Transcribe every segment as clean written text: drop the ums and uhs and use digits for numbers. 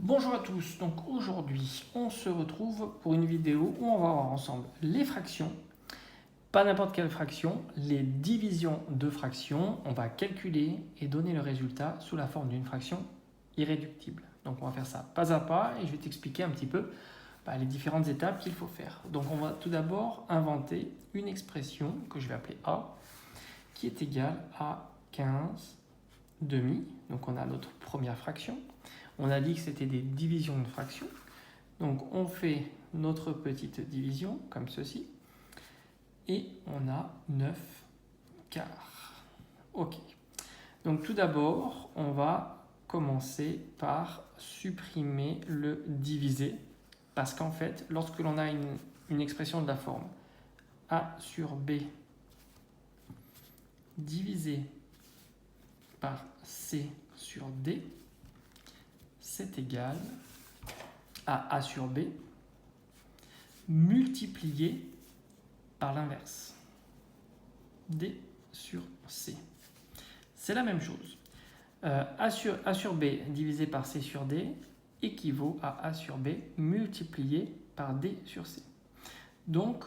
Bonjour à tous, donc aujourd'hui on se retrouve pour une vidéo où on va voir ensemble les fractions, pas n'importe quelle fraction, les divisions de fractions, on va calculer et donner le résultat sous la forme d'une fraction irréductible. Donc on va faire ça pas à pas et je vais t'expliquer un petit peu les différentes étapes qu'il faut faire. Donc on va tout d'abord inventer une expression que je vais appeler A qui est égale à 15 demi, donc on a notre première fraction. On a dit que c'était des divisions de fractions. Donc on fait notre petite division comme ceci. Et on a 9 quarts. Ok. Donc tout d'abord, on va commencer par supprimer le divisé. Parce qu'en fait, lorsque l'on a une expression de la forme A sur B divisé par C sur D, c'est égal à A sur B multiplié par l'inverse, D sur C. C'est la même chose. A sur B divisé par C sur D équivaut à A sur B multiplié par D sur C. Donc,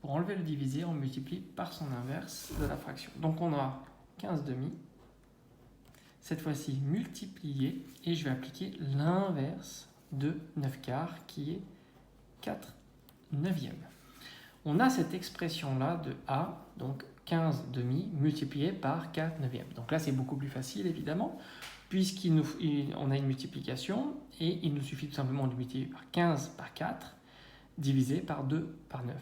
pour enlever le divisé, on multiplie par son inverse de la fraction. Donc on a 15 demi, cette fois-ci multiplié, et je vais appliquer l'inverse de 9 quarts qui est 4 neuvièmes. On a cette expression-là de A, donc 15 demi multiplié par 4 neuvièmes. Donc là, c'est beaucoup plus facile, évidemment, puisqu'on a une multiplication, et il nous suffit tout simplement de multiplier par 15 par 4, divisé par 2 par 9.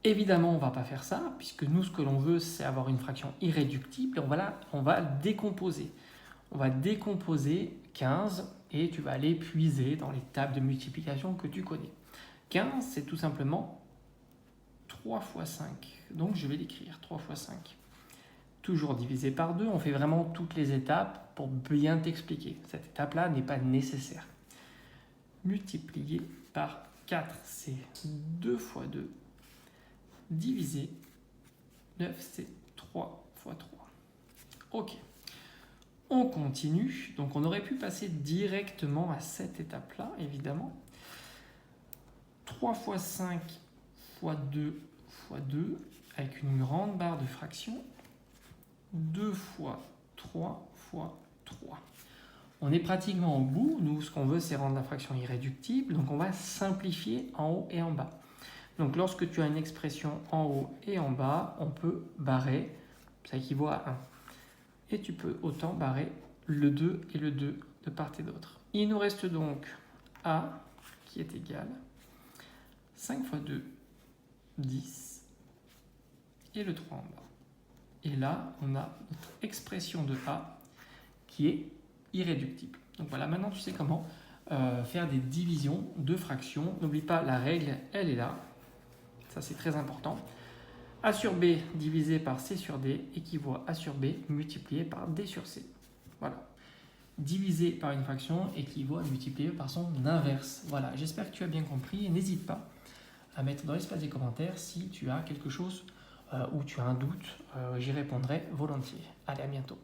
Évidemment, on ne va pas faire ça, puisque nous, ce que l'on veut, c'est avoir une fraction irréductible. On va décomposer. On va décomposer 15 et tu vas aller puiser dans les tables de multiplication que tu connais. 15, c'est tout simplement 3 fois 5. Donc, je vais l'écrire 3 fois 5. Toujours divisé par 2. On fait vraiment toutes les étapes pour bien t'expliquer. Cette étape-là n'est pas nécessaire. Multiplié par 4, c'est 2 fois 2. Divisé 9, c'est 3 fois 3. Ok. On continue. Donc, on aurait pu passer directement à cette étape-là, évidemment. 3 fois 5 fois 2 fois 2, avec une grande barre de fraction. 2 fois 3 fois 3. On est pratiquement au bout. Nous, ce qu'on veut, c'est rendre la fraction irréductible. Donc, on va simplifier en haut et en bas. Donc, lorsque tu as une expression en haut et en bas, on peut barrer, ça équivaut à 1. Et tu peux autant barrer le 2 et le 2 de part et d'autre. Il nous reste donc A qui est égal 5 fois 2, 10, et le 3 en bas. Et là, on a notre expression de A qui est irréductible. Donc voilà, maintenant tu sais comment faire des divisions de fractions. N'oublie pas, la règle, elle est là. Ça, c'est très important. A sur B divisé par C sur D équivaut à A sur B multiplié par D sur C. Voilà. Divisé par une fraction équivaut à multiplier par son inverse. Voilà, j'espère que tu as bien compris et n'hésite pas à mettre dans l'espace des commentaires si tu as quelque chose ou tu as un doute, j'y répondrai volontiers. Allez, à bientôt.